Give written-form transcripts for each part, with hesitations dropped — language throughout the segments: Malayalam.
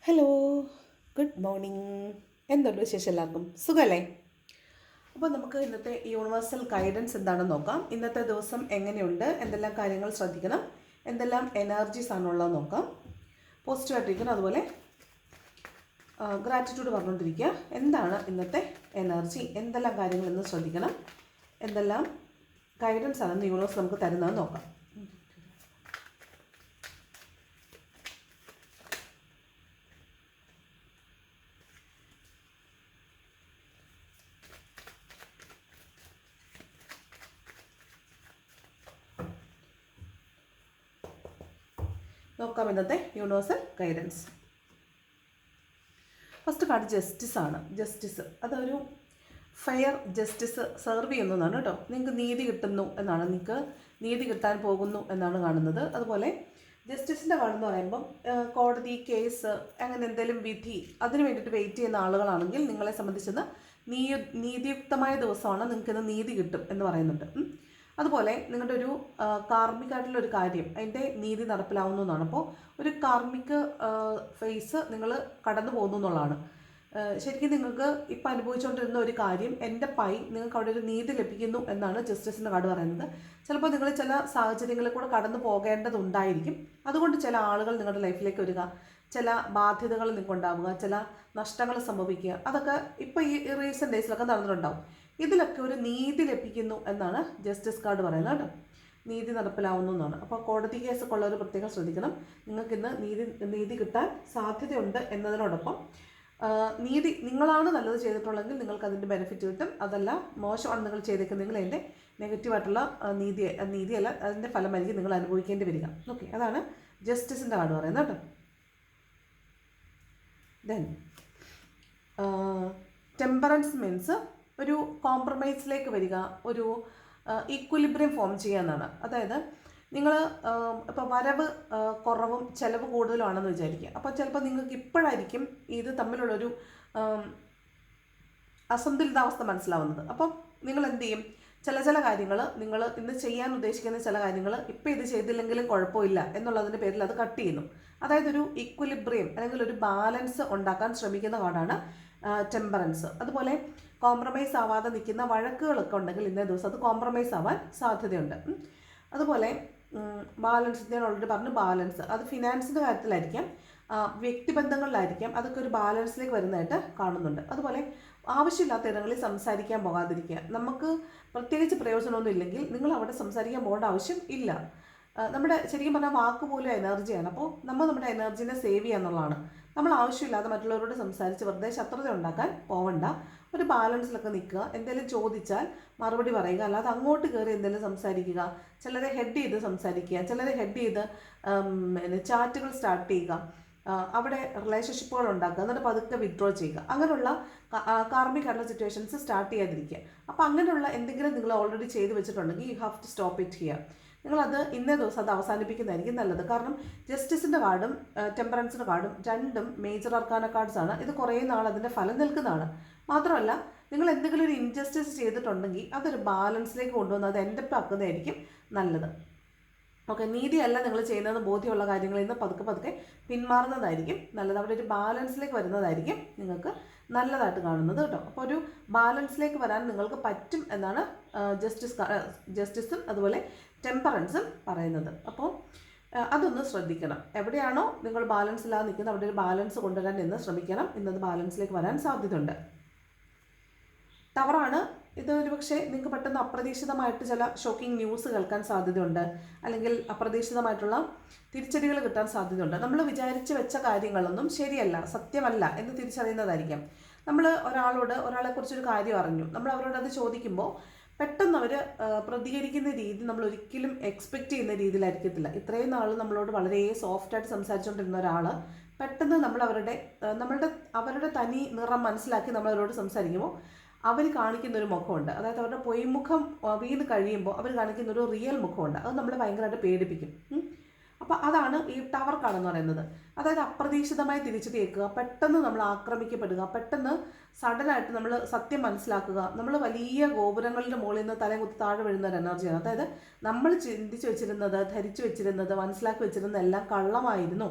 Hello, good morning. എന്തുണ്ട് വിശേഷം? എല്ലാവർക്കും സുഖമല്ലേ? അപ്പോൾ നമുക്ക് ഇന്നത്തെ യൂണിവേഴ്സൽ ഗൈഡൻസ് എന്താണെന്ന് നോക്കാം. ഇന്നത്തെ ദിവസം എങ്ങനെയുണ്ട്, എന്തെല്ലാം കാര്യങ്ങൾ ശ്രദ്ധിക്കണം, എന്തെല്ലാം എനർജീസ് ആണുള്ളത് നോക്കാം. പോസിറ്റീവായിട്ടിരിക്കണം, അതുപോലെ ഗ്രാറ്റിറ്റ്യൂഡ് പറഞ്ഞുകൊണ്ടിരിക്കുക. എന്താണ് ഇന്നത്തെ എനർജി, എന്തെല്ലാം കാര്യങ്ങൾ ഇന്ന് ശ്രദ്ധിക്കണം, എന്തെല്ലാം ഗൈഡൻസ് ആണ് യൂണിവേഴ്സ് നമുക്ക് തരുന്നതെന്ന് നോക്കാം. നോക്കാം ഇന്നത്തെ universal guidance. First card justice ആണ്. ജസ്റ്റിസ് അതൊരു ഫെയർ ജസ്റ്റിസ് സെർവ് ചെയ്യുന്നതാണ് കേട്ടോ. നിങ്ങൾക്ക് നീതി കിട്ടുന്നു എന്നാണ്, നിങ്ങൾക്ക് നീതി കിട്ടാൻ പോകുന്നു എന്നാണ് കാണുന്നത്. അതുപോലെ ജസ്റ്റിസിൻ്റെ കാർഡ് എന്ന് പറയുമ്പം കോടതി കേസ് അങ്ങനെ എന്തെങ്കിലും വിധി അതിന് വേണ്ടിയിട്ട് വെയിറ്റ് ചെയ്യുന്ന ആളുകളാണെങ്കിൽ നിങ്ങളെ സംബന്ധിച്ചത് നീതിയുക്തമായ ദിവസമാണ്, നിങ്ങൾക്കിന്ന് നീതി കിട്ടും എന്ന് പറയുന്നുണ്ട്. അതുപോലെ നിങ്ങളുടെ ഒരു കാർമികമായിട്ടുള്ളൊരു കാര്യം അതിൻ്റെ നീതി നടപ്പിലാവുന്നതാണ്. അപ്പോൾ ഒരു കാർമിക ഫേസ് നിങ്ങൾ കടന്നു പോകുന്നു എന്നുള്ളതാണ്. ശരിക്കും നിങ്ങൾക്ക് ഇപ്പം അനുഭവിച്ചുകൊണ്ടിരുന്ന ഒരു കാര്യം എൻ്റെ നിങ്ങൾക്ക് അവിടെ ഒരു നീതി ലഭിക്കുന്നു എന്നാണ് ജസ്റ്റിസിൻ്റെ കാർഡ് പറയുന്നത്. ചിലപ്പോൾ നിങ്ങൾ ചില സാഹചര്യങ്ങളിൽ കൂടെ കടന്നു പോകേണ്ടതുണ്ടായിരിക്കും. അതുകൊണ്ട് ചില ആളുകൾ നിങ്ങളുടെ ലൈഫിലേക്ക് വരിക, ചില ബാധ്യതകൾ നിങ്ങൾക്കുണ്ടാവുക, ചില നഷ്ടങ്ങൾ സംഭവിക്കുക, അതൊക്കെ ഇപ്പോൾ ഈ റീസെൻറ്റ് ഡേയ്സിലൊക്കെ നടന്നിട്ടുണ്ടാവും. ഇതിലൊക്കെ ഒരു നീതി ലഭിക്കുന്നു എന്നാണ് ജസ്റ്റിസ് കാർഡ് പറയുന്നത് കേട്ടോ. നീതി നടപ്പിലാവുന്നു എന്നാണ്. അപ്പോൾ കോടതി കേസൊക്കെ ഉള്ളവർ പ്രത്യേകം ശ്രദ്ധിക്കണം. നിങ്ങൾക്കിന്ന് നീതി കിട്ടാൻ സാധ്യതയുണ്ട് എന്നതിനോടൊപ്പം നിങ്ങളാണ് നല്ലത് ചെയ്തിട്ടുള്ളെങ്കിൽ നിങ്ങൾക്ക് അതിൻ്റെ ബെനിഫിറ്റ് കിട്ടും. അതല്ല മോശമാണ് നിങ്ങൾ ചെയ്തേക്കുന്നെങ്കിൽ അതിൻ്റെ നെഗറ്റീവായിട്ടുള്ള നീതിയല്ല അതിൻ്റെ ഫലമായിരിക്കും നിങ്ങൾ അനുഭവിക്കേണ്ടി വരിക. ഓക്കെ, അതാണ് ജസ്റ്റിസിൻ്റെ കാർഡ് പറയുന്നത് കേട്ടോ. ദെൻ ടെമ്പറൻസ് മീൻസ് ഒരു കോംപ്രമൈസിലേക്ക് വരിക, ഒരു ഈക്വിലിബ്രിയം ഫോം ചെയ്യുക എന്നാണ്. അതായത് നിങ്ങൾ ഇപ്പോൾ വരവ് കുറവും ചിലവ് കൂടുതലുമാണെന്ന് വിചാരിക്കുക. അപ്പോൾ ചിലപ്പോൾ നിങ്ങൾക്ക് ഇപ്പോഴായിരിക്കും ഇത് തമ്മിലുള്ളൊരു അസന്തുലിതാവസ്ഥ മനസ്സിലാവുന്നത്. അപ്പം നിങ്ങൾ എന്ത് ചെയ്യും, ചില കാര്യങ്ങൾ നിങ്ങൾ ഇന്ന് ചെയ്യാൻ ഉദ്ദേശിക്കുന്ന ചില കാര്യങ്ങൾ ഇപ്പോൾ ഇത് ചെയ്തില്ലെങ്കിലും കുഴപ്പമില്ല എന്നുള്ളതിൻ്റെ പേരിൽ അത് കട്ട് ചെയ്യുന്നു. അതായത് ഒരു ഈക്വിലിബ്രിയം അല്ലെങ്കിൽ ഒരു ബാലൻസ് ഉണ്ടാക്കാൻ ശ്രമിക്കുന്ന കാർഡാണ് ടെമ്പറൻസ്. അതുപോലെ കോംപ്രമൈസ് ആവാതെ നിൽക്കുന്ന വഴക്കുകളൊക്കെ ഉണ്ടെങ്കിൽ ഇന്നേ ദിവസം അത് കോംപ്രമൈസ് ആവാൻ സാധ്യതയുണ്ട്. അതുപോലെ ബാലൻസ്, ഞാൻ ഓൾറെഡി പറഞ്ഞു, ബാലൻസ് അത് ഫിനാൻസിൻ്റെ കാര്യത്തിലായിരിക്കാം, വ്യക്തിബന്ധങ്ങളിലായിരിക്കാം, അതൊക്കെ ഒരു ബാലൻസിലേക്ക് വരുന്നതായിട്ട് കാണുന്നുണ്ട്. അതുപോലെ ആവശ്യമില്ലാത്ത ഇടങ്ങളിൽ സംസാരിക്കാൻ പോകാതിരിക്കുക. നമുക്ക് പ്രത്യേകിച്ച് പ്രയോജനമൊന്നും ഇല്ലെങ്കിൽ നിങ്ങൾ അവിടെ സംസാരിക്കാൻ പോകേണ്ട ആവശ്യം ഇല്ല. നമ്മുടെ ശരിക്കും പറഞ്ഞാൽ വാക്ക് പോലും എനർജിയാണ്. അപ്പോൾ നമ്മുടെ എനർജീനെ സേവ് ചെയ്യുക എന്നുള്ളതാണ്. നമ്മൾ ആവശ്യമില്ലാതെ മറ്റുള്ളവരോട് സംസാരിച്ച് വെറുതെ ശത്രുത ഉണ്ടാക്കാൻ പോവണ്ട. ഒരു ബാലൻസിലൊക്കെ നിൽക്കുക. എന്തെങ്കിലും ചോദിച്ചാൽ മറുപടി പറയുക, അല്ലാതെ അങ്ങോട്ട് കയറി എന്തെങ്കിലും സംസാരിക്കുക. ചിലരെ ഹെഡ് ചെയ്ത് സംസാരിക്കുക, ചിലരെ ഹെഡ് ചെയ്ത് ചാറ്റുകൾ സ്റ്റാർട്ട് ചെയ്യുക, അവിടെ റിലേഷൻഷിപ്പുകൾ ഉണ്ടാക്കുക, എന്നിട്ട് പതുക്കെ വിഡ്രോ ചെയ്യുക. അങ്ങനെയുള്ള കാർമികമായിട്ടുള്ള സിറ്റുവേഷൻസ് സ്റ്റാർട്ട് ചെയ്യാതിരിക്കുക. അപ്പോൾ അങ്ങനെയുള്ള എന്തെങ്കിലും നിങ്ങൾ ഓൾറെഡി ചെയ്ത് വെച്ചിട്ടുണ്ടെങ്കിൽ you have to stop it here. നിങ്ങളത് ഇന്നേ ദിവസം അത് അവസാനിപ്പിക്കുന്നതായിരിക്കും നല്ലത്. കാരണം ജസ്റ്റിസിൻ്റെ കാർഡും ടെമ്പറൻസിൻ്റെ കാർഡും രണ്ടും മേജർ അർക്കാന കാർഡ്സ് ആണ്. ഇത് കുറേ നാൾ അതിൻ്റെ ഫലം നിൽക്കുന്നതാണ്. മാത്രമല്ല നിങ്ങൾ എന്തെങ്കിലും ഒരു ഇൻജസ്റ്റിസ് ചെയ്തിട്ടുണ്ടെങ്കിൽ അതൊരു ബാലൻസിലേക്ക് കൊണ്ടുവന്ന് അത് എൻഡപ്പ് ആക്കുന്നതായിരിക്കും നല്ലത്. ഓക്കെ, നീതിയല്ല നിങ്ങൾ ചെയ്യുന്നതെന്ന് ബോധ്യമുള്ള കാര്യങ്ങളിൽ നിന്ന് പതുക്കെ പിന്മാറുന്നതായിരിക്കും നല്ലത്. അവിടെ ഒരു ബാലൻസിലേക്ക് വരുന്നതായിരിക്കും നിങ്ങൾക്ക് കാണുന്നത് കേട്ടോ. അപ്പോൾ ഒരു ബാലൻസിലേക്ക് വരാൻ നിങ്ങൾക്ക് പറ്റും എന്നാണ് ജസ്റ്റിസും അതുപോലെ ടെമ്പറൻസും പറയുന്നത്. അപ്പോൾ അതൊന്ന് ശ്രദ്ധിക്കണം. എവിടെയാണോ നിങ്ങൾ ബാലൻസ് ഇല്ലാതെ നിൽക്കുന്നത് അവിടെ ഒരു ബാലൻസ് കൊണ്ടുവരാൻ എന്ന് ശ്രമിക്കണം. ഇന്നത് ബാലൻസിലേക്ക് വരാൻ സാധ്യതയുണ്ട്. ടവറാണ് ഇത്. ഒരുപക്ഷെ നിങ്ങൾക്ക് പെട്ടെന്ന് അപ്രതീക്ഷിതമായിട്ട് ചില ഷോക്കിംഗ് ന്യൂസ് കേൾക്കാൻ സാധ്യതയുണ്ട്, അല്ലെങ്കിൽ അപ്രതീക്ഷിതമായിട്ടുള്ള തിരിച്ചടികൾ കിട്ടാൻ സാധ്യതയുണ്ട്. നമ്മൾ വിചാരിച്ച് വെച്ച കാര്യങ്ങളൊന്നും ശരിയല്ല, സത്യമല്ല എന്ന് തിരിച്ചറിയുന്നതായിരിക്കാം. നമ്മൾ ഒരാളെക്കുറിച്ചൊരു കാര്യം അറിഞ്ഞു, നമ്മൾ അവരോട് അത് ചോദിക്കുമ്പോൾ പെട്ടെന്ന് അവർ പ്രതികരിക്കുന്ന രീതി നമ്മൾ ഒരിക്കലും എക്സ്പെക്റ്റ് ചെയ്യുന്ന രീതിയിലായിരിക്കത്തില്ല. ഇത്രയും നാൾ നമ്മളോട് വളരെ സോഫ്റ്റായിട്ട് സംസാരിച്ചുകൊണ്ടിരുന്ന ഒരാൾ പെട്ടെന്ന് അവരുടെ തനി നിറം മനസ്സിലാക്കി നമ്മളവരോട് സംസാരിക്കുമ്പോൾ അവർ കാണിക്കുന്നൊരു മുഖമുണ്ട്. അതായത് അവരുടെ പൊയ്മുഖം വീണ് കഴിയുമ്പോൾ അവർ കാണിക്കുന്നൊരു റിയൽ മുഖമുണ്ട്. അത് നമ്മളെ ഭയങ്കരമായിട്ട് പേടിപ്പിക്കും. അപ്പോൾ അതാണ് ഈ ടവർ കാർഡ് എന്ന് പറയുന്നത്. അതായത് അപ്രതീക്ഷിതമായി തിരിച്ചു കേൾക്കുക, പെട്ടെന്ന് നമ്മൾ ആക്രമിക്കപ്പെടുക, പെട്ടെന്ന് സഡനായിട്ട് നമ്മൾ സത്യം മനസ്സിലാക്കുക. നമ്മൾ വലിയ ഗോപുരങ്ങളുടെ മുകളിൽ നിന്ന് തലയും കുത്തി താഴെ വീഴുന്ന ഒരു എനർജിയാണ്. അതായത് നമ്മൾ ചിന്തിച്ച് വെച്ചിരുന്നത്, ധരിച്ചു വെച്ചിരുന്നത്, മനസ്സിലാക്കി വെച്ചിരുന്നത് എല്ലാം കള്ളമായിരുന്നു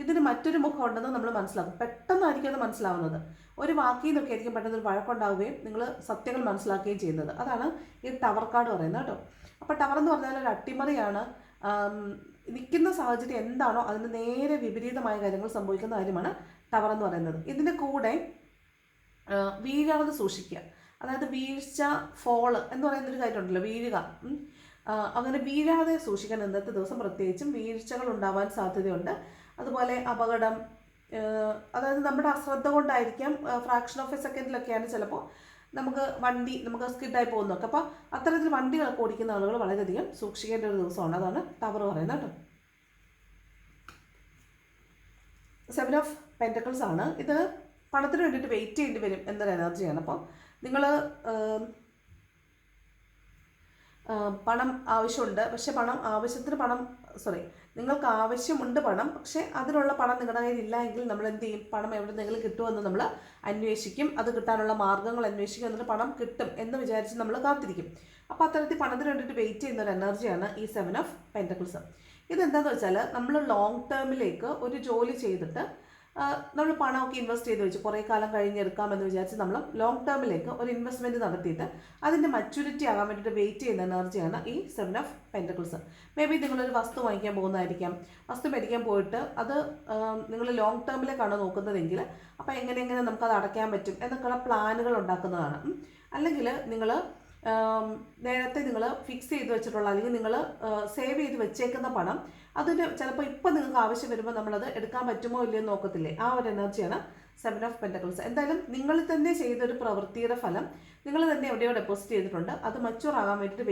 ഇതിന് മറ്റൊരു മുഖം ഉണ്ടെന്ന് നമ്മൾ മനസ്സിലാക്കും. പെട്ടെന്നായിരിക്കും അത് മനസ്സിലാവുന്നത്. ഒരു വാക്കിൽ നിന്നൊക്കെ ആയിരിക്കും പെട്ടെന്ന് ഒരു വഴക്കുണ്ടാവുകയും നിങ്ങൾ സത്യങ്ങൾ മനസ്സിലാക്കുകയും ചെയ്യുന്നത്. അതാണ് ഈ ടവർ കാർഡ് പറയുന്നത് കേട്ടോ. അപ്പോൾ ടവർ എന്ന് പറഞ്ഞാൽ ഒരു അട്ടിമറിയാണ്. നിൽക്കുന്ന സാഹചര്യം എന്താണോ അതിന് നേരെ വിപരീതമായ കാര്യങ്ങൾ സംഭവിക്കുന്ന കാര്യമാണ് ടവർ എന്ന് പറയുന്നത്. ഇതിൻ്റെ കൂടെ വീഴാതെ സൂക്ഷിക്കുക. അതായത് വീഴ്ച, ഫോള് എന്ന് പറയുന്നൊരു കാര്യമുണ്ടല്ലോ, വീഴുക. അങ്ങനെ വീഴാതെ സൂക്ഷിക്കാൻ ഇന്നത്തെ ദിവസം പ്രത്യേകിച്ചും വീഴ്ചകൾ ഉണ്ടാവാൻ സാധ്യതയുണ്ട്. അതുപോലെ അപകടം, അതായത് നമ്മുടെ അശ്രദ്ധ കൊണ്ടായിരിക്കാം, ഫ്രാക്ഷൻ ഓഫ് എ സെക്കൻഡിലൊക്കെയാണ് ചിലപ്പോൾ നമുക്ക് സ്കിഡായി പോകുന്നതൊക്കെ. അപ്പോൾ അത്തരത്തിൽ വണ്ടികളൊക്കെ ഓടിക്കുന്ന ആളുകൾ വളരെയധികം സൂക്ഷിക്കേണ്ട ഒരു ദിവസമാണ്. അതാണ് ടവർ പറയുന്നത് കേട്ടോ. 7 ഓഫ് പെൻറ്റക്കിൾസ് ആണ്. ഇത് പണത്തിന് വേണ്ടിയിട്ട് വെയിറ്റ് ചെയ്യേണ്ടി വരും എന്നൊരു എനർജിയാണ്. അപ്പോൾ നിങ്ങൾ പണം ആവശ്യമുണ്ട്, പക്ഷെ നിങ്ങൾക്ക് ആവശ്യമുണ്ട് പണം, പക്ഷേ അതിനുള്ള പണം നിങ്ങളുടെ കയ്യിൽ ഇല്ല എങ്കിൽ നമ്മൾ എന്ത് ചെയ്യും? പണം എവിടെ നിന്നെങ്കിലും കിട്ടുമെന്ന് നമ്മൾ അന്വേഷിക്കും. അത് കിട്ടാനുള്ള മാർഗ്ഗങ്ങൾ അന്വേഷിക്കും. എന്നിട്ട് പണം കിട്ടും എന്ന് വിചാരിച്ച് നമ്മൾ കാത്തിരിക്കും. അപ്പോൾ അത്തരത്തിൽ പണത്തിന് വേണ്ടിയിട്ട് വെയിറ്റ് ചെയ്യുന്ന ഒരു എനർജിയാണ് ഈ 7 ഓഫ് പെൻറ്റക്കിൾസ്. ഇതെന്താണെന്ന് വെച്ചാൽ നമ്മൾ ലോങ് ടേമിലേക്ക് ഒരു ജോലി ചെയ്തിട്ട് നമ്മൾ പണമൊക്കെ ഇൻവെസ്റ്റ് ചെയ്ത് വെച്ച് കുറേ കാലം കഴിഞ്ഞെടുക്കാമെന്ന് വിചാരിച്ച് നമ്മൾ ലോങ് ടേമിലേക്ക് ഒരു ഇൻവെസ്റ്റ്മെൻറ്റ് നടത്തിയിട്ട് അതിൻ്റെ മച്യൂരിറ്റി ആകാൻ വേണ്ടിയിട്ട് വെയിറ്റ് ചെയ്യുന്ന എനർജിയാണ് ഈ 7 ഓഫ് പെൻറ്റക്കിൾസ്. മേ ബി നിങ്ങളൊരു വസ്തു വാങ്ങിക്കാൻ പോകുന്നതായിരിക്കാം. വസ്തു മേടിക്കാൻ പോയിട്ട് അത് നിങ്ങൾ ലോങ് ടേമിലേക്കാണ് നോക്കുന്നതെങ്കിൽ അപ്പോൾ എങ്ങനെ നമുക്കത് അടയ്ക്കാൻ പറ്റും എന്നൊക്കെയുള്ള പ്ലാനുകൾ ഉണ്ടാക്കുന്നതാണ്. അല്ലെങ്കിൽ നിങ്ങൾ നേരത്തെ നിങ്ങൾ ഫിക്സ് ചെയ്ത് വെച്ചിട്ടുള്ള അല്ലെങ്കിൽ നിങ്ങൾ സേവ് ചെയ്ത് വെച്ചേക്കുന്ന പണം അതിന് ചിലപ്പോൾ ഇപ്പം നിങ്ങൾക്ക് ആവശ്യം വരുമ്പോൾ നമ്മളത് എടുക്കാൻ പറ്റുമോ ഇല്ലയോ എന്ന് നോക്കത്തില്ലേ? ആ ഒരു എനർജിയാണ് 7 ഓഫ് പെൻറ്റക്കിൾസ്. എന്തായാലും നിങ്ങൾ തന്നെ ചെയ്തൊരു പ്രവൃത്തിയുടെ ഫലം നിങ്ങൾ തന്നെ എവിടെയോ ഡെപ്പോസിറ്റ് ചെയ്തിട്ടുണ്ട്. അത് മച്യൂർ ആകാൻ വേണ്ടിയിട്ട്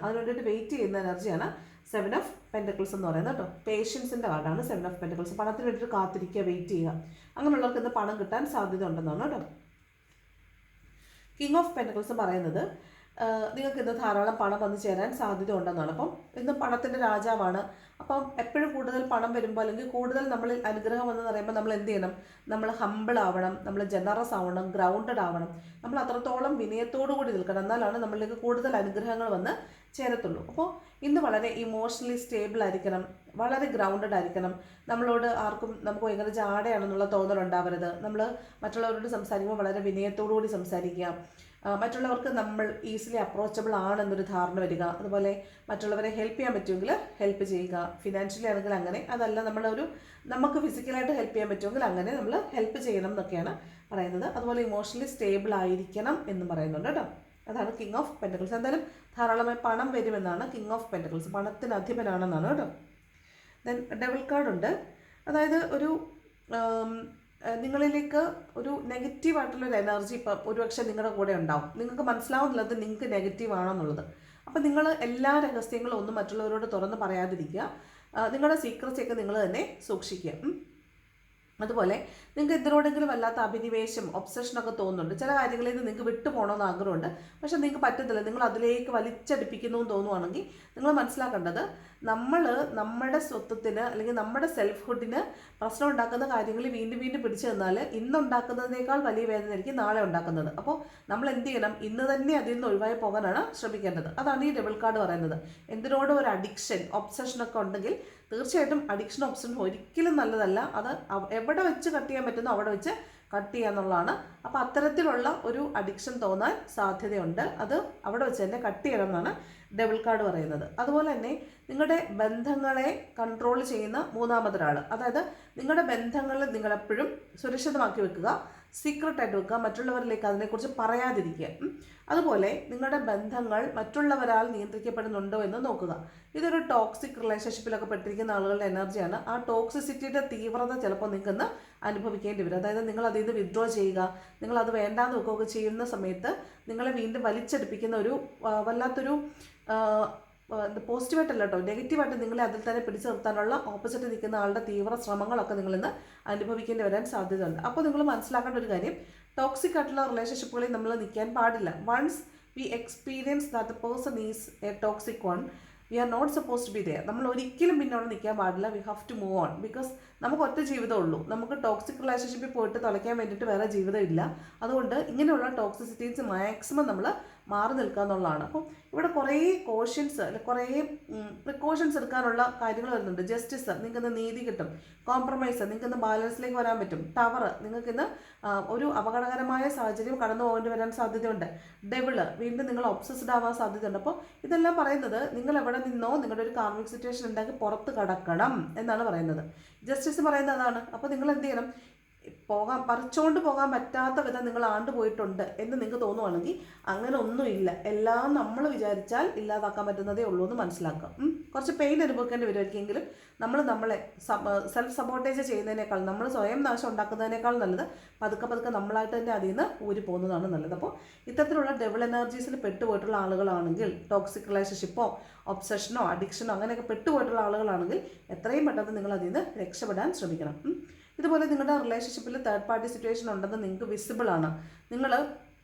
അതിന് വേണ്ടിയിട്ട് വെയിറ്റ് ചെയ്യുന്ന എനർജിയാണ് 7 ഓഫ് പെൻറ്റക്കിൾസ് എന്ന് പറയുന്നത് കേട്ടോ. പേഷ്യൻസിൻ്റെ കാർഡാണ് 7 ഓഫ് പെൻറ്റക്കിൾസ്. പണത്തിന് വേണ്ടിയിട്ട് കാത്തിരിക്കുക, വെയിറ്റ് ചെയ്യുക. അങ്ങനെയുള്ളവർക്ക് ഇന്ന് പണം കിട്ടാൻ സാധ്യത ഉണ്ടെന്നാണ് കേട്ടോ. കിങ് ഓഫ് പെൻറ്റക്കിൾസ് പറയുന്നത് നിങ്ങൾക്ക് ഇന്ന് ധാരാളം പണം വന്നു ചേരാൻ സാധ്യത ഉണ്ടെന്നാണ്. അപ്പം ഇന്ന് പണത്തിൻ്റെ രാജാവാണ്. അപ്പം എപ്പോഴും കൂടുതൽ പണം വരുമ്പോൾ അല്ലെങ്കിൽ കൂടുതൽ നമ്മളിൽ അനുഗ്രഹം എന്ന് പറയുമ്പോൾ നമ്മൾ എന്ത് ചെയ്യണം? നമ്മൾ ഹമ്പിൾ ആവണം, നമ്മൾ ജനറസ് ആവണം, ഗ്രൗണ്ടഡ് ആവണം. നമ്മൾ അത്രത്തോളം വിനയത്തോടു കൂടി നിൽക്കണം. എന്നാലാണ് നമ്മളിലേക്ക് കൂടുതൽ അനുഗ്രഹങ്ങൾ വന്ന് ചേരത്തുള്ളൂ. അപ്പോൾ ഇന്ന് വളരെ ഇമോഷണലി സ്റ്റേബിൾ ആയിരിക്കണം, വളരെ ഗ്രൗണ്ടഡ് ആയിരിക്കണം. നമ്മളോട് ആർക്കും നമുക്ക് ഭയങ്കര ജാടയാണെന്നുള്ള തോന്നലുണ്ടാവരുത്. നമ്മൾ മറ്റുള്ളവരോട് സംസാരിക്കുമ്പോൾ വളരെ വിനയത്തോടു കൂടി സംസാരിക്കുക. മറ്റുള്ളവർക്ക് നമ്മൾ ഈസിലി അപ്രോച്ചബിൾ ആണെന്നൊരു ധാരണ വരിക. അതുപോലെ മറ്റുള്ളവരെ ഹെൽപ്പ് ചെയ്യാൻ പറ്റുമെങ്കിൽ ഹെൽപ്പ് ചെയ്യുക. ഫിനാൻഷ്യലി ആണെങ്കിൽ അങ്ങനെ, അതല്ല നമുക്ക് ഫിസിക്കലായിട്ട് ഹെൽപ്പ് ചെയ്യാൻ പറ്റുമെങ്കിൽ അങ്ങനെ നമ്മൾ ഹെൽപ്പ് ചെയ്യണം എന്നൊക്കെയാണ് പറയുന്നത്. അതുപോലെ ഇമോഷണലി സ്റ്റേബിൾ ആയിരിക്കണം എന്നും പറയുന്നുണ്ട് കേട്ടോ. അതാണ് കിങ് ഓഫ് പെൻറ്റക്കിൾസ്. എന്തായാലും ധാരാളമായി പണം വരുമെന്നാണ് കിങ് ഓഫ് പെൻറ്റക്കിൾസ്. പണത്തിന് അധിപനാണെന്നാണ് കേട്ടോ. ദെൻ ഡെവിൾ കാർഡ് ഉണ്ട്. അതായത് നിങ്ങളിലേക്ക് ഒരു നെഗറ്റീവായിട്ടുള്ളൊരു എനർജി ഇപ്പം ഒരുപക്ഷെ നിങ്ങളുടെ കൂടെ ഉണ്ടാവും. നിങ്ങൾക്ക് മനസ്സിലാവുന്നില്ലത് നിങ്ങൾക്ക് നെഗറ്റീവ് ആണെന്നുള്ളത്. അപ്പം നിങ്ങൾ എല്ലാ രഹസ്യങ്ങളും ഒന്നും മറ്റുള്ളവരോട് തുറന്ന് പറയാതിരിക്കുക. നിങ്ങളുടെ സീക്രറ്റ്സൊക്കെ നിങ്ങൾ തന്നെ സൂക്ഷിക്കുക. അതുപോലെ നിങ്ങൾക്ക് എന്തിനോടെങ്കിലും വല്ലാത്ത അഭിനിവേശം, ഒബ്സഷനൊക്കെ തോന്നുന്നുണ്ട്. ചില കാര്യങ്ങളിൽ നിന്ന് നിങ്ങൾക്ക് വിട്ടു പോകണമെന്ന് ആഗ്രഹമുണ്ട്, പക്ഷെ നിങ്ങൾക്ക് പറ്റത്തില്ല. നിങ്ങൾ അതിലേക്ക് വലിച്ചടിപ്പിക്കുന്നു എന്ന് തോന്നുവാണെങ്കിൽ നിങ്ങൾ മനസ്സിലാക്കേണ്ടത് നമ്മുടെ സ്വത്വത്തിന് അല്ലെങ്കിൽ നമ്മുടെ സെൽഫ്ഹുഡിന് പ്രശ്നം ഉണ്ടാക്കുന്ന കാര്യങ്ങൾ വീണ്ടും വീണ്ടും പിടിച്ചു തന്നാൽ ഇന്നുണ്ടാക്കുന്നതിനേക്കാൾ വലിയ വേദനയായിരിക്കും നാളെ ഉണ്ടാക്കുന്നത്. അപ്പോൾ നമ്മൾ എന്ത് ചെയ്യണം? ഇന്ന് തന്നെ അതിൽ നിന്ന് ഒഴിവായി പോകാനാണ് ശ്രമിക്കേണ്ടത്. അതാണ് ഈ ഡബിൾ കാർഡ് പറയുന്നത്. എന്തിനോടും ഒരു അഡിക്ഷൻ, ഒബ്സഷനൊക്കെ ഉണ്ടെങ്കിൽ തീർച്ചയായിട്ടും അഡിക്ഷൻ, ഒബ്സഷൻ ഒരിക്കലും നല്ലതല്ല. അത് എവിടെ വെച്ച് കട്ട് ചെയ്യാൻ പറ്റുന്നോ അവിടെ വെച്ച് കട്ട് ചെയ്യുക എന്നുള്ളതാണ്. അപ്പോൾ അത്തരത്തിലുള്ള ഒരു അഡിക്ഷൻ തോന്നാൻ സാധ്യതയുണ്ട്. അത് അവിടെ വെച്ച് തന്നെ കട്ട് ചെയ്യണം എന്നാണ് ഡബിൾ കാർഡ് പറയുന്നത്. അതുപോലെ തന്നെ നിങ്ങളുടെ ബന്ധങ്ങളെ കൺട്രോൾ ചെയ്യുന്ന മൂന്നാമതൊരാൾ, അതായത് നിങ്ങളുടെ ബന്ധങ്ങൾ നിങ്ങളെപ്പോഴും സുരക്ഷിതമാക്കി വെക്കുക, സീക്രട്ടായിട്ട് വെക്കുക, മറ്റുള്ളവരിലേക്ക് അതിനെക്കുറിച്ച് പറയാതിരിക്കുക. അതുപോലെ നിങ്ങളുടെ ബന്ധങ്ങൾ മറ്റുള്ളവരാൽ നിയന്ത്രിക്കപ്പെടുന്നുണ്ടോ എന്ന് നോക്കുക. ഇതൊരു ടോക്സിക് റിലേഷൻഷിപ്പിലൊക്കെ പെട്ടിരിക്കുന്ന ആളുകളുടെ എനർജിയാണ്. ആ ടോക്സിസിറ്റിയുടെ തീവ്രത ചിലപ്പോൾ നിങ്ങൾക്കൊന്ന് അനുഭവിക്കേണ്ടി വരും. അതായത് നിങ്ങൾ അതിൽ നിന്ന് വിഡ്രോ ചെയ്യുക, നിങ്ങളത് വേണ്ടാന്ന് വെക്കുകയൊക്കെ ചെയ്യുന്ന സമയത്ത് നിങ്ങളെ വീണ്ടും വലിച്ചെടുപ്പിക്കുന്ന ഒരു വല്ലാത്തൊരു പോസിറ്റീവായിട്ടല്ല കേട്ടോ, നെഗറ്റീവായിട്ട് നിങ്ങളെ അതിൽ തന്നെ പിടിച്ചു നിർത്താനുള്ള ഓപ്പോസിറ്റ് നിൽക്കുന്ന ആളുടെ തീവ്ര ശ്രമങ്ങളൊക്കെ നിങ്ങളിന്ന് അനുഭവിക്കേണ്ടി വരാൻ സാധ്യതയുണ്ട്. അപ്പോൾ നിങ്ങൾ മനസ്സിലാക്കേണ്ട ഒരു കാര്യം, ടോക്സിക് ആയിട്ടുള്ള റിലേഷൻഷിപ്പുകളിൽ നമ്മൾ നിൽക്കാൻ പാടില്ല. Once we experience that the person is a toxic one, we are not suppose to be there. നമ്മൾ ഒരിക്കലും പിന്നെ അവിടെ നിൽക്കാൻ പാടില്ല. We have to move on, because നമുക്ക് ഒറ്റ ജീവിതമുള്ളൂ. നമുക്ക് ടോക്സിക് റിലേഷൻഷിപ്പിൽ പോയിട്ട് തുലയ്ക്കാൻ വേണ്ടിയിട്ട് വേറെ ജീവിതമില്ല. അതുകൊണ്ട് ഇങ്ങനെയുള്ള ടോക്സിസിറ്റീസ് മാക്സിമം നമ്മൾ മാറി നിൽക്കുക എന്നുള്ളതാണ്. അപ്പം ഇവിടെ കുറേ കോഷ്യൻസ് അല്ലെ കുറേ പ്രിക്കോഷൻസ് എടുക്കാനുള്ള കാര്യങ്ങൾ വരുന്നുണ്ട്. ജസ്റ്റിസ്, നിങ്ങൾക്കിന്ന് നീതി കിട്ടും. കോംപ്രമൈസ്, നിങ്ങൾക്കിന്ന് ബാലൻസിലേക്ക് വരാൻ പറ്റും. ടവർ, നിങ്ങൾക്കിന്ന് ഒരു അപകടകരമായ സാഹചര്യം കടന്നു പോകേണ്ടി വരാൻ സാധ്യതയുണ്ട്. ഡെവിള്, വീണ്ടും നിങ്ങൾ ഒബ്സസ്ഡ് ആവാൻ സാധ്യതയുണ്ട്. അപ്പോൾ ഇതെല്ലാം പറയുന്നത് നിങ്ങൾ എവിടെ നിന്നോ നിങ്ങളുടെ ഒരു കാർമിക് സിറ്റുവേഷൻ ഉണ്ടാക്കി പുറത്ത് കടക്കണം എന്നാണ് പറയുന്നത്. ജസ്റ്റിസ് പറയുന്നത് അതാണ്. അപ്പോൾ നിങ്ങൾ എന്ത് ചെയ്യണം? പറിച്ചുകൊണ്ട് പോകാൻ പറ്റാത്ത വിധം നിങ്ങൾ ആണ്ടുപോയിട്ടുണ്ട് എന്ന് നിങ്ങൾക്ക് തോന്നുവാണെങ്കിൽ അങ്ങനെ ഒന്നുമില്ല. എല്ലാം നമ്മൾ വിചാരിച്ചാൽ ഇല്ലാതാക്കാൻ പറ്റുന്നതേ ഉള്ളൂ എന്ന് മനസ്സിലാക്കാം. കുറച്ച് പെയിൻ അനുഭവിക്കേണ്ടി വരുമായിരിക്കെങ്കിലും നമ്മളെ സെൽഫ് സപ്പോർട്ടേജ് ചെയ്യുന്നതിനേക്കാൾ, നമ്മൾ സ്വയം നാശം ഉണ്ടാക്കുന്നതിനേക്കാൾ നല്ലത് പതുക്കെ നമ്മളായിട്ട് തന്നെ അതിൽ നിന്ന് ഊരി പോകുന്നതാണ് നല്ലത്. അപ്പോൾ ഇത്തരത്തിലുള്ള ഡെവിൾ എനർജീസിൽ പെട്ടുപോയിട്ടുള്ള ആളുകളാണെങ്കിൽ, ടോക്സിക് റിലേഷൻഷിപ്പോ ഒബ്സഷനോ അഡിക്ഷനോ അങ്ങനെയൊക്കെ പെട്ടുപോയിട്ടുള്ള ആളുകളാണെങ്കിൽ എത്രയും പെട്ടെന്ന് നിങ്ങൾ അതിൽ നിന്ന് രക്ഷപ്പെടാൻ ശ്രമിക്കണം. ഇതുപോലെ നിങ്ങളുടെ റിലേഷൻഷിപ്പിൽ തേർഡ് പാർട്ടി സിറ്റുവേഷൻ ഉണ്ടെന്ന് നിങ്ങൾക്ക് വിസിബിൾ ആണ്. നിങ്ങൾ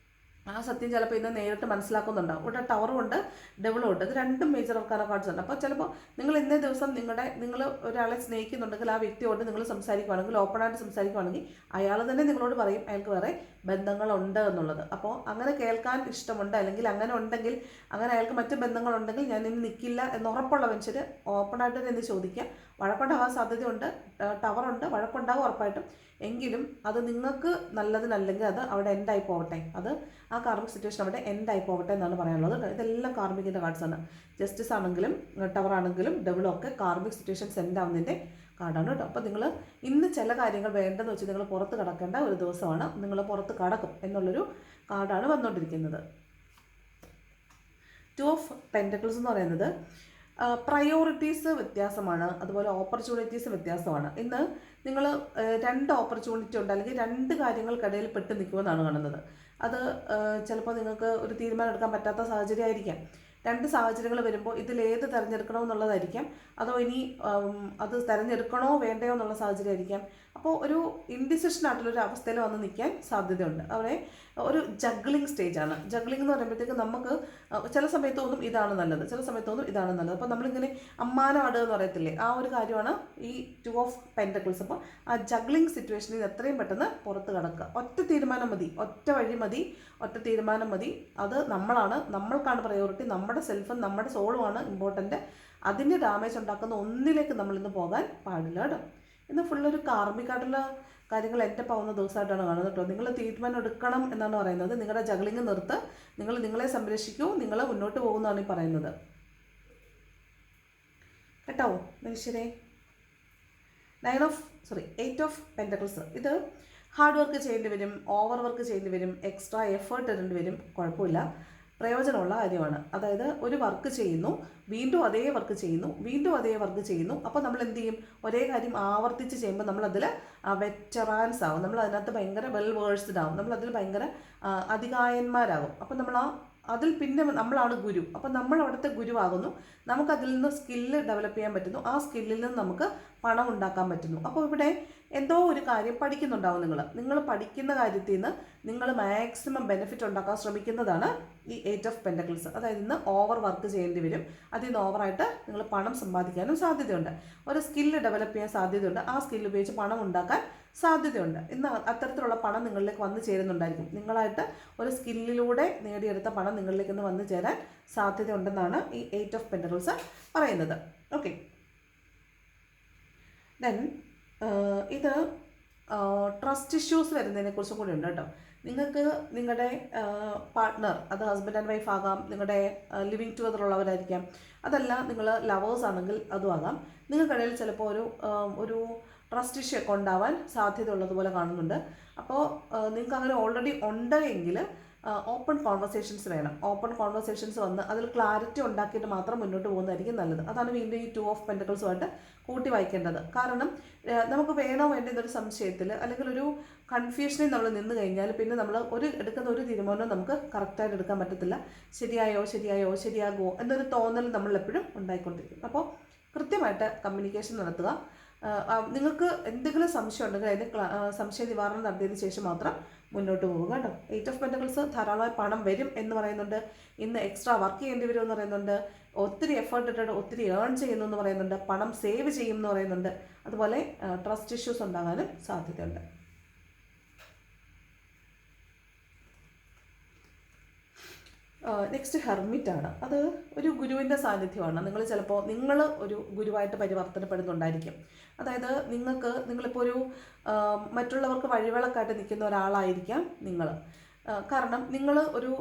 ആ സത്യം ചിലപ്പോൾ ഇന്ന് നേരിട്ട് മനസ്സിലാക്കുന്നുണ്ടാവും. ഇവിടെ ടവറും ഉണ്ട്, ഡെവിളും ഉണ്ട്. ഇത് രണ്ടും മേജർ ആർക്കാന കാർഡ്സ് ഉണ്ട്. അപ്പോൾ ചിലപ്പോൾ നിങ്ങൾ ഇന്നേ ദിവസം നിങ്ങൾ ഒരാളെ സ്നേഹിക്കുന്നുണ്ടെങ്കിൽ ആ വ്യക്തിയോട് നിങ്ങൾ സംസാരിക്കുകയാണെങ്കിൽ, ഓപ്പണായിട്ട് സംസാരിക്കുകയാണെങ്കിൽ അയാൾ തന്നെ നിങ്ങളോട് പറയും അയാൾക്ക് വേറെ ബന്ധങ്ങളുണ്ട് എന്നുള്ളത്. അപ്പോൾ അങ്ങനെ കേൾക്കാൻ ഇഷ്ടമുണ്ട്, അല്ലെങ്കിൽ അങ്ങനെ ഉണ്ടെങ്കിൽ, അങ്ങനെ അയാൾക്ക് മറ്റ് ബന്ധങ്ങളുണ്ടെങ്കിൽ ഞാൻ ഇനി നിൽക്കില്ല എന്ന് ഉറപ്പുള്ള മനുഷ്യർ ഓപ്പണായിട്ട് തന്നെ ചോദിക്കുക. വഴക്കുണ്ടാകാൻ സാധ്യതയുണ്ട്, ടവറുണ്ട്, വഴക്കുണ്ടാകും ഉറപ്പായിട്ടും. എങ്കിലും അത് നിങ്ങൾക്ക് നല്ലതിനല്ലെങ്കിൽ അത് അവിടെ എൻഡായി പോകട്ടെ. അത് ആ കാർമിക് സിറ്റുവേഷൻ അവിടെ എൻഡായി പോകട്ടെ എന്നാണ് പറയാനുള്ളത്. ഇതെല്ലാം കാർമിക്കിൻ്റെ കാർഡ്സാണ്. ജസ്റ്റിസ് ആണെങ്കിലും ടവർ ആണെങ്കിലും ഡെവിളും ഒക്കെ കാർമിക് സിറ്റുവേഷൻസ് എൻഡ് ആവുന്നതിൻ്റെ കാർഡാണ് കേട്ടോ. അപ്പോൾ നിങ്ങൾ ഇന്ന് ചില കാര്യങ്ങൾ വേണ്ടെന്ന് വെച്ച് നിങ്ങൾ പുറത്ത് കടക്കേണ്ട ഒരു ദിവസമാണ്. നിങ്ങൾ പുറത്ത് കടക്കും എന്നുള്ളൊരു കാർഡാണ് വന്നുകൊണ്ടിരിക്കുന്നത്. 2 ഓഫ് പെൻറ്റക്കിൾസ് എന്ന് പറയുന്നത് പ്രയോറിറ്റീസ് വ്യത്യാസമാണ്, അതുപോലെ ഓപ്പർച്യൂണിറ്റീസ് വ്യത്യാസമാണ്. ഇന്ന് നിങ്ങൾ 2 ഓപ്പർച്യൂണിറ്റി ഉണ്ട്, അല്ലെങ്കിൽ 2 കാര്യങ്ങൾക്കിടയിൽ പെട്ട് നിൽക്കുമെന്നാണ് കാണുന്നത്. അത് ചിലപ്പോൾ നിങ്ങൾക്ക് ഒരു തീരുമാനം എടുക്കാൻ പറ്റാത്ത സാഹചര്യം ആയിരിക്കാം. 2 സാഹചര്യങ്ങൾ വരുമ്പോൾ ഇതിലേത് തിരഞ്ഞെടുക്കണമെന്നുള്ളതായിരിക്കാം. അതോ ഇനി അത് തിരഞ്ഞെടുക്കണോ വേണ്ടയോ എന്നുള്ള സാഹചര്യം ആയിരിക്കാം. അപ്പോൾ ഒരു ഇൻഡിസിഷൻ ആയിട്ടുള്ളൊരു അവസ്ഥയിൽ വന്ന് നിൽക്കാൻ സാധ്യതയുണ്ട്. അവിടെ ഒരു ജഗ്ലിംഗ് സ്റ്റേജാണ്. ജഗ്ലിംഗ് എന്ന് പറയുമ്പോഴത്തേക്ക് നമുക്ക് ചില സമയത്ത് തോന്നും ഇതാണ് നല്ലത്, ചില സമയത്ത് തോന്നും ഇതാണ് നല്ലത്. അപ്പോൾ നമ്മളിങ്ങനെ അമ്മാനാട് എന്ന് പറയത്തില്ലേ, ആ ഒരു കാര്യമാണ് ഈ 2 ഓഫ് പെൻറ്റക്കിൾസ്. അപ്പോൾ ആ ജഗ്ലിംഗ് സിറ്റുവേഷനിൽ എത്രയും പെട്ടെന്ന് പുറത്ത് കടക്കുക. ഒറ്റ തീരുമാനം മതി, ഒറ്റ വഴി മതി, ഒറ്റ തീരുമാനം മതി. അത് നമ്മൾക്കാണ് പ്രയോറിറ്റി. നമ്മുടെ സെൽഫും നമ്മുടെ സോളുമാണ് ഇമ്പോർട്ടൻറ്റ്. അതിന് ഡാമേജ് ഉണ്ടാക്കുന്ന ഒന്നിലേക്ക് നമ്മളിന്ന് പോകാൻ പാടില്ല കേട്ടോ. ഇന്ന് ഫുള്ളൊരു കാർമികമായിട്ടുള്ള കാര്യങ്ങൾ എൻ്റെ പോകുന്ന ദിവസമായിട്ടാണ് കാണുന്നത് കേട്ടോ. നിങ്ങൾ തീരുമാനം എടുക്കണം എന്നാണ് പറയുന്നത്. നിങ്ങളുടെ ജഗ്ലിംഗ് നിർത്ത്, നിങ്ങളെ സംരക്ഷിക്കൂ, നിങ്ങൾ മുന്നോട്ട് പോകുന്നതാണ് ഈ പറയുന്നത് കേട്ടോ മനുഷ്യരെ. 8 ഓഫ് പെൻറ്റക്കിൾസ്. ഇത് ഹാർഡ് വർക്ക് ചെയ്യേണ്ടി വരും, ഓവർ വർക്ക് ചെയ്യേണ്ടി വരും, എക്സ്ട്രാ എഫേർട്ട് ഇടേണ്ടി വരും. കുഴപ്പമില്ല, പ്രയോജനമുള്ള കാര്യമാണ്. അതായത് ഒരു വർക്ക് ചെയ്യുന്നു, വീണ്ടും അതേ വർക്ക് ചെയ്യുന്നു, വീണ്ടും അതേ വർക്ക് ചെയ്യുന്നു. അപ്പോൾ നമ്മൾ എന്ത് ചെയ്യും? ഒരേ കാര്യം ആവർത്തിച്ച് ചെയ്യുമ്പോൾ നമ്മളതിൽ വെറ്ററാൻസ് ആവും, നമ്മൾ അതിനകത്ത് ഭയങ്കര വെൽ വേഴ്സ്ഡ് ആവും, നമ്മളതിൽ ഭയങ്കര അധികായന്മാരാകും. അപ്പോൾ അതിൽ പിന്നെ നമ്മളാണ് ഗുരു. അപ്പോൾ നമ്മൾ അവിടുത്തെ ഗുരുവാകുന്നു. നമുക്കതിൽ നിന്ന് സ്കില്ല് ഡെവലപ്പ് ചെയ്യാൻ പറ്റുന്നു. ആ സ്കില്ലിൽ നിന്ന് നമുക്ക് പണം ഉണ്ടാക്കാൻ പറ്റുന്നു. അപ്പോൾ ഇവിടെ എന്തോ ഒരു കാര്യം പഠിക്കുന്നുണ്ടാവും. നിങ്ങൾ പഠിക്കുന്ന കാര്യത്തിൽ നിന്ന് നിങ്ങൾ മാക്സിമം ബെനിഫിറ്റ് ഉണ്ടാക്കാൻ ശ്രമിക്കുന്നതാണ് ഈ 8 ഓഫ് പെൻറ്റക്കിൾസ്. അതായത് ഇന്ന് ഓവർ വർക്ക് ചെയ്യേണ്ടി വരും. അതിൽ നിന്ന് ഓവറായിട്ട് നിങ്ങൾ പണം സമ്പാദിക്കാനും സാധ്യതയുണ്ട്. ഒരു സ്കില്ല് ഡെവലപ്പ് ചെയ്യാൻ സാധ്യതയുണ്ട്. ആ സ്കില്ല് ഉപയോഗിച്ച് പണം ഉണ്ടാക്കാൻ സാധ്യതയുണ്ട്. ഇന്ന് അത്തരത്തിലുള്ള പണം നിങ്ങളിലേക്ക് വന്നു ചേരുന്നുണ്ടായിരിക്കും. നിങ്ങളായിട്ട് ഒരു സ്കില്ലിലൂടെ നേടിയെടുത്ത പണം നിങ്ങളിലേക്ക് ഇന്ന് വന്നു ചേരാൻ സാധ്യതയുണ്ടെന്നാണ് ഈ 8 ഓഫ് പെൻറ്റക്കിൾസ് പറയുന്നത്. ഓക്കെ, ദെൻ ഇത് ട്രസ്റ്റ് ഇഷ്യൂസ് വരുന്നതിനെക്കുറിച്ചും കൂടി ഉണ്ട് കേട്ടോ. നിങ്ങൾക്ക് നിങ്ങളുടെ പാർട്ട്ണർ, അത് ഹസ്ബൻഡ് ആൻഡ് വൈഫ് ആകാം, നിങ്ങളുടെ ലിവിങ് ടുഗദർ ഉള്ളവരായിരിക്കാം, അതല്ല നിങ്ങൾ ലവേഴ്സ് ആണെങ്കിൽ അതും ആകാം. നിങ്ങൾക്കിടയിൽ ചിലപ്പോൾ ഒരു ട്രസ്റ്റ് ഇഷ്യൂ ഒക്കെ ഉണ്ടാവാൻ സാധ്യത ഉള്ളതുപോലെ കാണുന്നുണ്ട്. അപ്പോൾ നിങ്ങൾക്ക് അങ്ങനെ ഓൾറെഡി ഉണ്ട് എങ്കിൽ ഓപ്പൺ കോൺവെർസേഷൻസ് വേണം. ഓപ്പൺ കോൺവെർസേഷൻസ് വന്ന് അതിൽ ക്ലാരിറ്റി ഉണ്ടാക്കിയിട്ട് മാത്രം മുന്നോട്ട് പോകുന്നതായിരിക്കും നല്ലത്. അതാണ് വീണ്ടും ഈ 2 ഓഫ് പെൻറ്റക്കിൾസുമായിട്ട് കൂട്ടി വായിക്കേണ്ടത്. കാരണം നമുക്ക് വേണോ വേണ്ടെന്നൊരു സംശയത്തിൽ അല്ലെങ്കിൽ ഒരു കൺഫ്യൂഷനിൽ നമ്മൾ നിന്ന് കഴിഞ്ഞാൽ പിന്നെ നമ്മൾ എടുക്കുന്ന ഒരു തീരുമാനവും നമുക്ക് കറക്റ്റായിട്ട് എടുക്കാൻ പറ്റത്തില്ല. ശരിയാകുമോ എന്നൊരു തോന്നൽ നമ്മളെപ്പോഴും ഉണ്ടായിക്കൊണ്ടിരിക്കും. അപ്പോൾ കൃത്യമായിട്ട് കമ്മ്യൂണിക്കേഷൻ നടത്തുക. നിങ്ങൾക്ക് എന്തെങ്കിലും സംശയം ഉണ്ടെങ്കിൽ അതിന് സംശയ നിവാരണം നടത്തിയതിന് ശേഷം മാത്രം മുന്നോട്ട് പോവുക കേട്ടോ. 8 ഓഫ് പെൻറ്റക്കിൾസ് ധാരാളമായി പണം വരും എന്ന് പറയുന്നുണ്ട്. ഇന്ന് എക്സ്ട്രാ വർക്ക് ചെയ്യേണ്ടി വരും എന്ന് പറയുന്നുണ്ട്. ഒത്തിരി എഫേർട്ട് ഇട്ടിട്ട് ഒത്തിരി ഏൺ ചെയ്യുന്നു എന്ന് പറയുന്നുണ്ട്. പണം സേവ് ചെയ്യും എന്ന് പറയുന്നുണ്ട്. അതുപോലെ ട്രസ്റ്റ് ഇഷ്യൂസ് ഉണ്ടാകാനും സാധ്യതയുണ്ട്. നെക്സ്റ്റ് ഹെർമിറ്റാണ്. അത് ഒരു ഗുരുവിൻ്റെ സാന്നിധ്യമാണ്. നിങ്ങൾ ഒരു ഗുരുവായിട്ട് പരിവർത്തനപ്പെടുന്നുണ്ടായിരിക്കും. അതായത് നിങ്ങളിപ്പോൾ ഒരു മറ്റുള്ളവർക്ക് വഴിവിളക്കായിട്ട് നിൽക്കുന്ന ഒരാളായിരിക്കാം നിങ്ങൾ. കാരണം നിങ്ങൾ ഒരു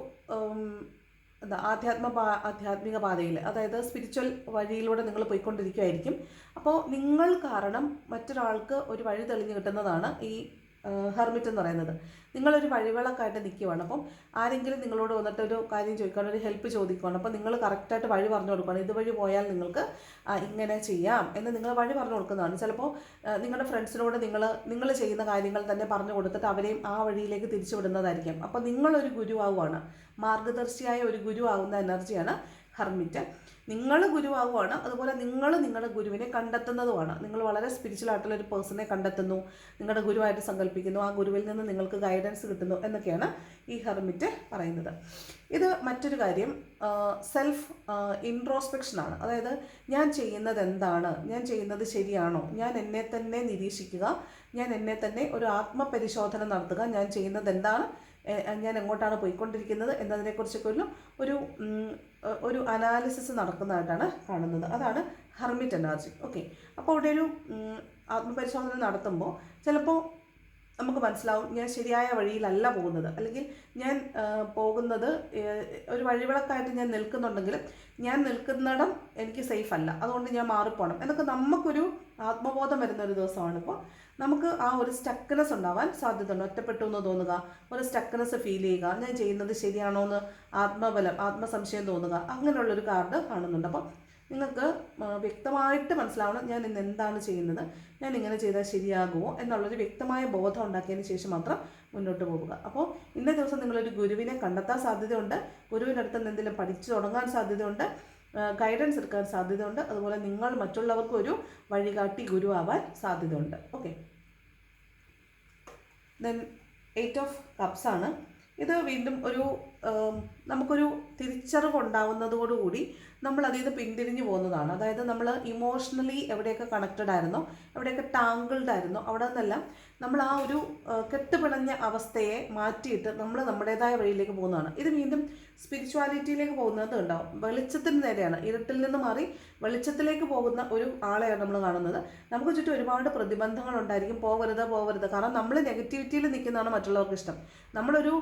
ആധ്യാത്മിക പാതയിൽ, അതായത് സ്പിരിച്വൽ വഴിയിലൂടെ നിങ്ങൾ പോയിക്കൊണ്ടിരിക്കുമായിരിക്കും. അപ്പോൾ നിങ്ങൾ കാരണം മറ്റൊരാൾക്ക് ഒരു വഴി തെളിഞ്ഞു കിട്ടുന്നതാണ് ഈ ഹെർമിറ്റ് എന്ന് പറയുന്നത്. നിങ്ങളൊരു വഴിവിളക്കായിട്ട് നിൽക്കുകയാണ്. അപ്പം ആരെങ്കിലും നിങ്ങളോട് വന്നിട്ട് ഒരു കാര്യം ചോദിക്കുകയാണ്, ഒരു ഹെൽപ്പ് ചോദിക്കുകയാണ്. അപ്പോൾ നിങ്ങൾ കറക്റ്റായിട്ട് വഴി പറഞ്ഞു കൊടുക്കുകയാണ്. ഇതുവഴി പോയാൽ നിങ്ങൾക്ക് ഇങ്ങനെ ചെയ്യാം എന്ന് നിങ്ങൾ വഴി പറഞ്ഞു കൊടുക്കുന്നതാണ്. ചിലപ്പോൾ നിങ്ങളുടെ ഫ്രണ്ട്സിനോട് നിങ്ങൾ ചെയ്യുന്ന കാര്യങ്ങൾ തന്നെ പറഞ്ഞു കൊടുത്തിട്ട് അവരെയും ആ വഴിയിലേക്ക് തിരിച്ചു വിടുന്നതായിരിക്കും. അപ്പോൾ നിങ്ങളൊരു ഗുരുവാകുവാണ്, മാർഗദർശിയായ ഒരു ഗുരു ആകുന്ന എനർജിയാണ് ഹെർമിറ്റ്. നിങ്ങൾ ഗുരുവാകുവാണ്, അതുപോലെ നിങ്ങൾ നിങ്ങളുടെ ഗുരുവിനെ കണ്ടെത്തുന്നതുമാണ്. നിങ്ങൾ വളരെ സ്പിരിച്വൽ ആയിട്ടുള്ള ഒരു പേഴ്സണെ കണ്ടെത്തുന്നു, നിങ്ങളുടെ ഗുരുവായിട്ട് സങ്കല്പിക്കുന്നു, ആ ഗുരുവിൽ നിന്ന് നിങ്ങൾക്ക് ഗൈഡൻസ് കിട്ടുന്നു എന്നൊക്കെയാണ് ഈ ഹെർമിറ്റ് പറയുന്നത്. ഇത് മറ്റൊരു കാര്യം സെൽഫ് ഇൻട്രോസ്പെക്ഷനാണ്. അതായത് ഞാൻ ചെയ്യുന്നത് എന്താണ്, ഞാൻ ചെയ്യുന്നത് ശരിയാണോ, ഞാൻ എന്നെ തന്നെ നിരീക്ഷിക്കുക, ഞാൻ എന്നെ തന്നെ ഒരു ആത്മപരിശോധന നടത്തുക, ഞാൻ ചെയ്യുന്നത് എന്താണ്, ഞാൻ എങ്ങോട്ടാണ് പോയിക്കൊണ്ടിരിക്കുന്നത് എന്നതിനെക്കുറിച്ചൊക്കെ ഒരു അനാലിസിസ് നടക്കുന്നതായിട്ടാണ് കാണുന്നത്. അതാണ് ഹെർമിറ്റ് എനർജി. ഓക്കെ, അപ്പോൾ ഇവിടെ ഒരു ആത്മപരിശോധന നടത്തുമ്പോൾ ചിലപ്പോൾ നമുക്ക് മനസ്സിലാവും ഞാൻ ശരിയായ വഴിയിലല്ല പോകുന്നത്, അല്ലെങ്കിൽ ഞാൻ പോകുന്നത് ഒരു വഴിവിളക്കായിട്ട് ഞാൻ നിൽക്കുന്നുണ്ടെങ്കിലും ഞാൻ നിൽക്കുന്നിടം എനിക്ക് സേഫ് അല്ല, അതുകൊണ്ട് ഞാൻ മാറിപ്പോണം എന്നൊക്കെ നമുക്കൊരു ആത്മബോധം വരുന്ന ഒരു ദിവസമാണ്. ഇപ്പോൾ നമുക്ക് ആ ഒരു സ്റ്റക്നെസ് ഉണ്ടാവാൻ സാധ്യതയുണ്ട്. ഒറ്റപ്പെട്ടു എന്ന് തോന്നുക, ഒരു സ്റ്റക്നെസ് ഫീൽ ചെയ്യുക, ഞാൻ ചെയ്യുന്നത് ശരിയാണോ എന്ന് ആത്മസംശയം തോന്നുക, അങ്ങനെയുള്ളൊരു കാർഡ് കാണുന്നുണ്ട്. അപ്പോൾ നിങ്ങൾക്ക് വ്യക്തമായിട്ട് മനസ്സിലാവണം ഞാൻ ഇന്ന് എന്താണ് ചെയ്യുന്നത്, ഞാൻ ഇങ്ങനെ ചെയ്താൽ ശരിയാകുമോ എന്നുള്ളൊരു വ്യക്തമായ ബോധം ഉണ്ടാക്കിയതിന് ശേഷം മാത്രം മുന്നോട്ട് പോവുക. അപ്പോൾ ഇന്നേ ദിവസം നിങ്ങളൊരു ഗുരുവിനെ കണ്ടെത്താൻ സാധ്യതയുണ്ട്, ഗുരുവിൻ്റെ അടുത്ത് നിന്ന് എന്തെങ്കിലും പഠിച്ചു തുടങ്ങാൻ സാധ്യതയുണ്ട്, ഗൈഡൻസ് എടുക്കാൻ സാധ്യതയുണ്ട്, അതുപോലെ നിങ്ങൾ മറ്റുള്ളവർക്കും ഒരു വഴികാട്ടി ഗുരുവാവാൻ സാധ്യതയുണ്ട്. ഓക്കെ, ദെൻ 8 ഓഫ് കപ്സ് ആണ്. ഇത് വീണ്ടും നമുക്കൊരു തിരിച്ചറിവ് ഉണ്ടാവുന്നതോടുകൂടി നമ്മൾ അതിൽ നിന്ന് പിന്തിരിഞ്ഞു പോകുന്നതാണ്. അതായത് നമ്മൾ ഇമോഷണലി എവിടെയൊക്കെ കണക്റ്റഡ് ആയിരുന്നോ, എവിടെയൊക്കെ ടാങ്കിൾഡ് ആയിരുന്നോ അവിടെ നിന്നെല്ലാം നമ്മൾ ആ ഒരു കെട്ടുപിണഞ്ഞ അവസ്ഥയെ മാറ്റിയിട്ട് നമ്മൾ നമ്മുടേതായ വഴിയിലേക്ക് പോകുന്നതാണ്. ഇത് വീണ്ടും സ്പിരിച്വാലിറ്റിയിലേക്ക് പോകുന്നത് ഉണ്ടാവും. വെളിച്ചത്തിന് നേരെയാണ്, ഇരുട്ടിൽ നിന്ന് മാറി വെളിച്ചത്തിലേക്ക് പോകുന്ന ഒരു ആളെയാണ് നമ്മൾ കാണുന്നത്. നമുക്ക് ചുറ്റും ഒരുപാട് പ്രതിബന്ധങ്ങൾ ഉണ്ടായിരിക്കും, പോകരുത്. കാരണം നമ്മൾ നെഗറ്റിവിറ്റിയിൽ നിൽക്കുന്നതാണ് മറ്റുള്ളവർക്ക് ഇഷ്ടം. നമ്മളൊരു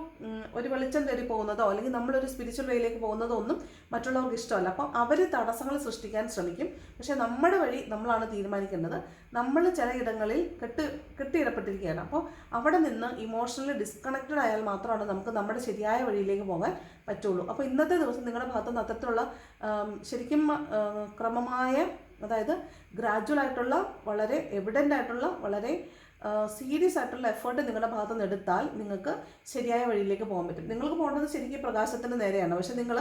വെളിച്ചം തേടി പോകുന്നതോ അല്ലെങ്കിൽ നമ്മളൊരു സ്പിരിച്വൽ വേയിലേക്ക് പോകുന്നതോ ഒന്നും മറ്റുള്ളവർക്ക് ഇഷ്ടമല്ല. അപ്പം അവർ തടസ്സങ്ങൾ സൃഷ്ടിക്കാൻ ശ്രമിക്കും. പക്ഷേ നമ്മുടെ വഴി നമ്മളാണ് തീരുമാനിക്കേണ്ടത്. നമ്മൾ ചിലയിടങ്ങളിൽ കെട്ടിയിടപ്പെട്ടിരിക്കുകയാണ്. അപ്പോൾ അവിടെ നിന്ന് ഇമോഷണലി ഡിസ്കണക്റ്റഡ് ആയാൽ മാത്രമാണ് നമുക്ക് നമ്മുടെ ശരിയായ വഴിയിലേക്ക് പോകാൻ പറ്റുള്ളൂ. അപ്പോൾ ഇന്നത്തെ ദിവസം നിങ്ങളുടെ ഭാഗത്ത് നിന്ന് അത്തരത്തിലുള്ള ശരിക്കും ക്രമമായ, അതായത് ഗ്രാജുവൽ ആയിട്ടുള്ള, വളരെ എവിഡൻ്റ് ആയിട്ടുള്ള, വളരെ സീരിയസ് ആയിട്ടുള്ള എഫേർട്ട് നിങ്ങളുടെ ഭാഗത്തു നിന്ന് എടുത്താൽ നിങ്ങൾക്ക് ശരിയായ വഴിയിലേക്ക് പോകാൻ പറ്റും. നിങ്ങൾക്ക് പോകേണ്ടത് ശരിക്കും പ്രകാശത്തിന് നേരെയാണ്. പക്ഷെ നിങ്ങൾ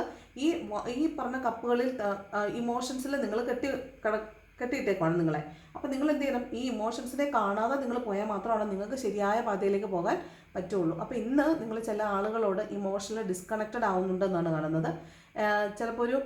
ഈ പറഞ്ഞ കപ്പുകളിൽ ഇമോഷൻസിൽ നിങ്ങൾ കെട്ടിയിട്ടേക്കാണ് നിങ്ങളെ. അപ്പോൾ നിങ്ങൾ എന്ത് ചെയ്യണം, ഈ ഇമോഷൻസിനെ കാണാതെ നിങ്ങൾ പോയാൽ മാത്രമാണ് നിങ്ങൾക്ക് ശരിയായ പാതയിലേക്ക് പോകാൻ പറ്റുള്ളൂ. അപ്പോൾ ഇന്ന് നിങ്ങൾ ചില ആളുകളോട് ഇമോഷണലി ഡിസ്കണക്റ്റഡ് ആവുന്നുണ്ടെന്നാണ് കാണുന്നത്. ചിലപ്പോൾ ഒരു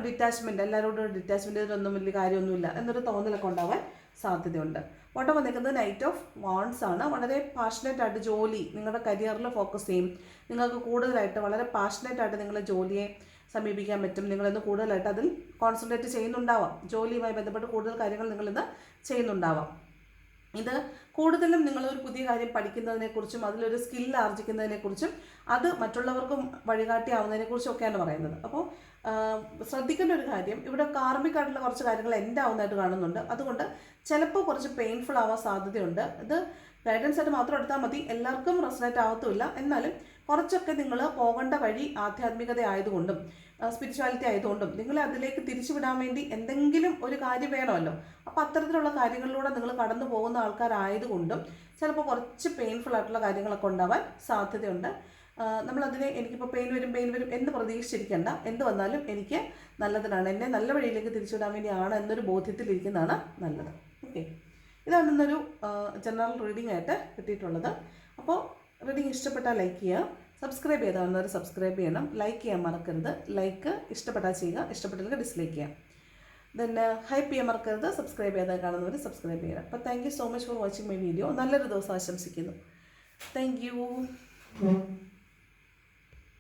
ഡിറ്റാച്ച്മെൻറ്റ്, എല്ലാവരോടും ഡിറ്റാച്ച്മെൻറ്റ്, ഇതൊന്നും വലിയ കാര്യമൊന്നുമില്ല എന്നൊരു തോന്നലൊക്കെ ഉണ്ടാവാൻ സാധ്യതയുണ്ട്. ഓട്ടം വന്നിരിക്കുന്നത് നൈറ്റ് ഓഫ് വാൺസ് ആണ്. വളരെ പാഷനേറ്റ് ആയിട്ട് ജോലി, നിങ്ങളുടെ കരിയറിൽ ഫോക്കസ് ചെയ്യും. നിങ്ങൾക്ക് കൂടുതലായിട്ട് വളരെ പാഷനേറ്റ് ആയിട്ട് നിങ്ങളുടെ ജോലിയെ സമീപിക്കാൻ പറ്റും. നിങ്ങളിന്ന് കൂടുതലായിട്ട് അതിൽ കോൺസെൻട്രേറ്റ് ചെയ്യുന്നുണ്ടാവാം. ജോലിയുമായി ബന്ധപ്പെട്ട് കൂടുതൽ കാര്യങ്ങൾ നിങ്ങളിന്ന് ചെയ്യുന്നുണ്ടാവാം. ഇത് കൂടുതലും നിങ്ങളൊരു പുതിയ കാര്യം പഠിക്കുന്നതിനെക്കുറിച്ചും അതിലൊരു സ്കില്ല് ആർജിക്കുന്നതിനെക്കുറിച്ചും അത് മറ്റുള്ളവർക്കും വഴികാട്ടിയാവുന്നതിനെക്കുറിച്ചും ഒക്കെയാണ് പറയുന്നത്. അപ്പോൾ ശ്രദ്ധിക്കേണ്ട ഒരു കാര്യം, ഇവിടെ കാർമികമായിട്ടുള്ള കുറച്ച് കാര്യങ്ങൾ എൻഡ് ആവുന്നതായിട്ട് കാണുന്നുണ്ട്. അതുകൊണ്ട് ചിലപ്പോൾ കുറച്ച് പെയിൻഫുൾ ആവാൻ സാധ്യതയുണ്ട്. ഇത് ഗൈഡൻസ് ആയിട്ട് മാത്രം എടുത്താൽ മതി, എല്ലാവർക്കും റെസണേറ്റ് ആവത്തുമില്ല. എന്നാലും കുറച്ചൊക്കെ നിങ്ങൾ പോകേണ്ട വഴി ആധ്യാത്മികത ആയതുകൊണ്ടും സ്പിരിച്വാലിറ്റി ആയതുകൊണ്ടും നിങ്ങളെ അതിലേക്ക് തിരിച്ചുവിടാൻ വേണ്ടി എന്തെങ്കിലും ഒരു കാര്യം വേണമല്ലോ. അപ്പോൾ അത്തരത്തിലുള്ള കാര്യങ്ങളിലൂടെ നിങ്ങൾ കടന്നു പോകുന്ന ആൾക്കാരായതുകൊണ്ടും ചിലപ്പോൾ കുറച്ച് പെയിൻഫുൾ ആയിട്ടുള്ള കാര്യങ്ങളൊക്കെ ഉണ്ടാവാൻ സാധ്യതയുണ്ട്. നമ്മളതിനെ എനിക്കിപ്പോൾ പെയിൻ വരും എന്ന് പ്രതീക്ഷിച്ചിരിക്കേണ്ട. എന്ത് വന്നാലും എനിക്ക് നല്ലതിനാണ്, എന്നെ നല്ല വഴിയിലേക്ക് തിരിച്ചുവിടാൻ വേണ്ടിയാണ് എന്നൊരു ബോധ്യത്തിലിരിക്കുന്നതാണ് നല്ലത്. ഓക്കെ, ഇതാണ് ഇന്നൊരു ജനറൽ റീഡിംഗ് ആയിട്ട് കിട്ടിയിട്ടുള്ളത്. അപ്പോൾ റീഡിംഗ് ഇഷ്ടപ്പെട്ടാൽ ലൈക്ക് ചെയ്യുക, സബ്സ്ക്രൈബ് ചെയ്താൽ സബ്സ്ക്രൈബ് ചെയ്യണം, ലൈക്ക് ചെയ്യാൻ മറക്കരുത്. ലൈക്ക് ഇഷ്ടപ്പെട്ടാൽ ചെയ്യുക, ഇഷ്ടപ്പെട്ടില്ലെങ്കിൽ ഡിസ്ലൈക്ക് ചെയ്യാം. ദെൻ ഹൈപ്പ് ചെയ്യാൻ മറക്കരുത്. സബ്സ്ക്രൈബ് ചെയ്താൽ കാണുന്നവർ സബ്സ്ക്രൈബ് ചെയ്യുക. അപ്പോൾ thank you so much for watching my video. നല്ലൊരു ദിവസം ആശംസിക്കുന്നു. Thank you.